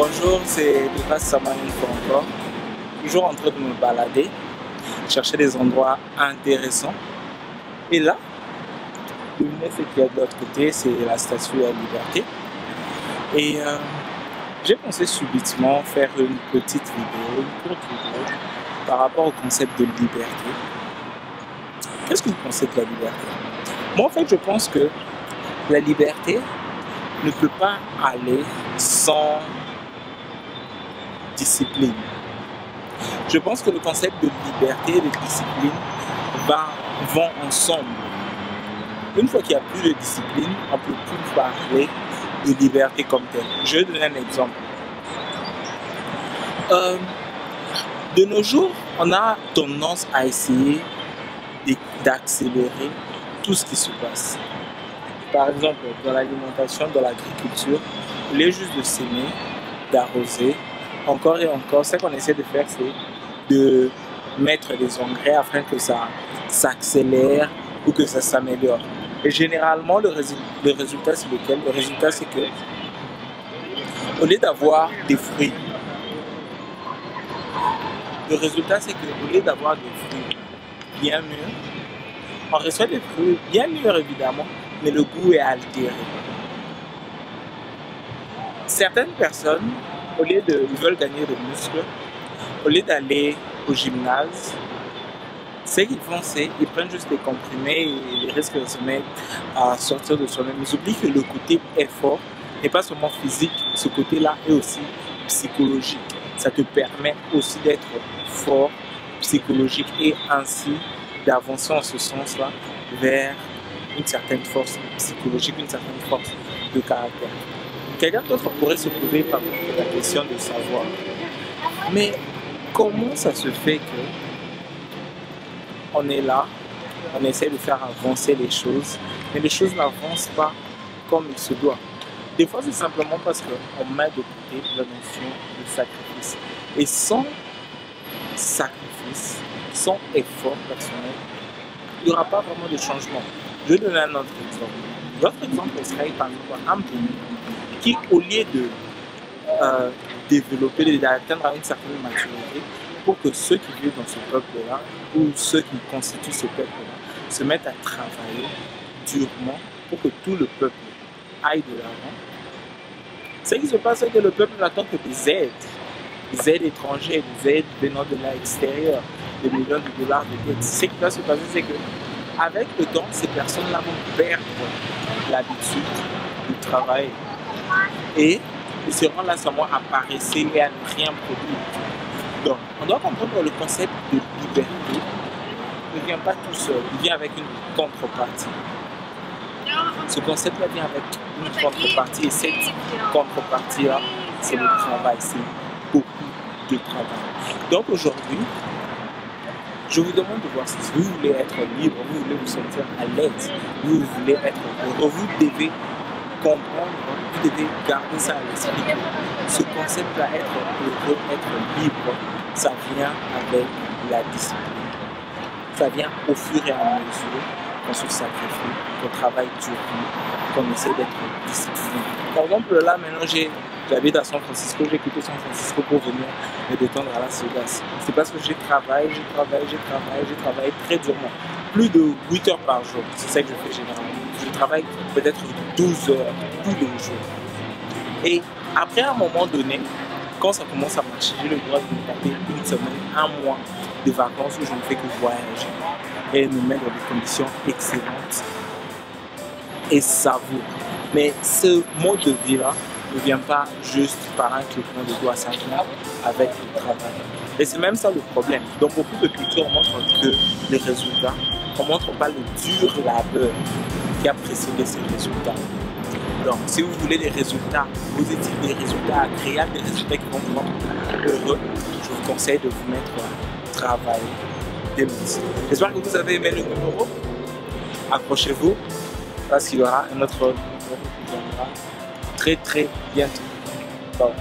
Bonjour, c'est Lucas Samuel encore. Toujours en train de me balader, chercher des endroits intéressants. Et là, devinez ce qu'il y a de l'autre côté, c'est la Statue de la Liberté. Et j'ai pensé subitement faire une petite vidéo, une courte vidéo, par rapport au concept de liberté. Qu'est-ce que vous pensez de la liberté? Moi, en fait, je pense que la liberté ne peut pas aller sans discipline. Je pense que le concept de liberté et de discipline vont ensemble. Une fois qu'il n'y a plus de discipline, on ne peut plus parler de liberté comme telle. Je vais donner un exemple. De nos jours, on a tendance à essayer d'accélérer tout ce qui se passe. Par exemple, dans l'alimentation, dans l'agriculture, il est juste de s'aimer, d'arroser, encore et encore. Ce qu'on essaie de faire, c'est de mettre des engrais afin que ça s'accélère ou que ça s'améliore. Et généralement, le résultat, c'est lequel? Le résultat, c'est que, au lieu d'avoir des fruits, des fruits bien mûrs, on reçoit des fruits bien mûrs évidemment, mais le goût est altéré. Certaines personnes, ils veulent gagner des muscles, au lieu d'aller au gymnase, ce qu'ils font, c'est qu'ils prennent juste des comprimés et ils risquent de se mettre à sortir de soi-même. Ils oublient que le côté effort n'est pas seulement physique, ce côté-là est aussi psychologique. Ça te permet aussi d'être fort, psychologique et ainsi d'avancer en ce sens-là vers une certaine force psychologique, une certaine force de caractère. Quelqu'un d'autre pourrait se poser par la question de savoir, mais comment ça se fait que on est là, on essaie de faire avancer les choses, mais les choses n'avancent pas comme il se doit. Des fois, c'est simplement parce qu'on met de côté la notion de sacrifice. Et sans sacrifice, sans effort personnel, il n'y aura pas vraiment de changement. Je vais donner un autre exemple. L'autre exemple serait par exemple un pays qui, au lieu de développer, d'atteindre une certaine maturité, pour que ceux qui vivent dans ce peuple-là, ou ceux qui constituent ce peuple-là, se mettent à travailler durement pour que tout le peuple aille de l'avant. Ce qui se passe, c'est que le peuple n'attend que des aides étrangères, des aides venant de l'extérieur, des millions de dollars de dettes. Ce qui va se passer, c'est qu'avec le temps, ces personnes-là vont perdre l'habitude de travailler. Et ils seront là seulement à paresser et à ne rien produire. Donc, on doit comprendre que le concept de liberté ne vient pas tout seul, il vient avec une contrepartie. Ce concept-là vient avec une contrepartie et cette contrepartie-là, c'est le travail, c'est beaucoup de travail. Donc aujourd'hui, je vous demande de voir si vous voulez être libre, vous voulez vous sentir à l'aise, vous voulez être heureux, vous devez comprendre, vous devez garder ça à l'esprit. Ce concept-là, être heureux, être libre, ça vient avec la discipline. Ça vient au fur et à mesure qu'on se sacrifie, qu'on travaille durement, qu'on essaie d'être discipliné. Par exemple, là maintenant j'habite à San Francisco, j'ai quitté San Francisco pour venir me détendre à Las Vegas. C'est parce que j'ai travaillé très durement. Plus de 8 heures par jour, c'est ça que je fais généralement. Je travaille peut-être 12 heures tous les jours. Et après un moment donné, quand ça commence à marcher, j'ai le droit de me taper une semaine, un mois de vacances où je ne fais que voyager et me mettre dans des conditions excellentes et savoureuses. Mais ce mode de vie-là ne vient pas juste par un cliquement de doigts, ça vient avec le travail. Et c'est même ça le problème. Dans beaucoup de cultures, on montre que les résultats, on ne montre pas le dur labeur qui a précédé ces résultats. Donc, si vous voulez des résultats positifs, des résultats agréables, des résultats qui vont vous rendre heureux, je vous conseille de vous mettre à travailler dès maintenant. J'espère que vous avez aimé le numéro. Accrochez-vous parce qu'il y aura un autre numéro qui viendra très bientôt. Bon.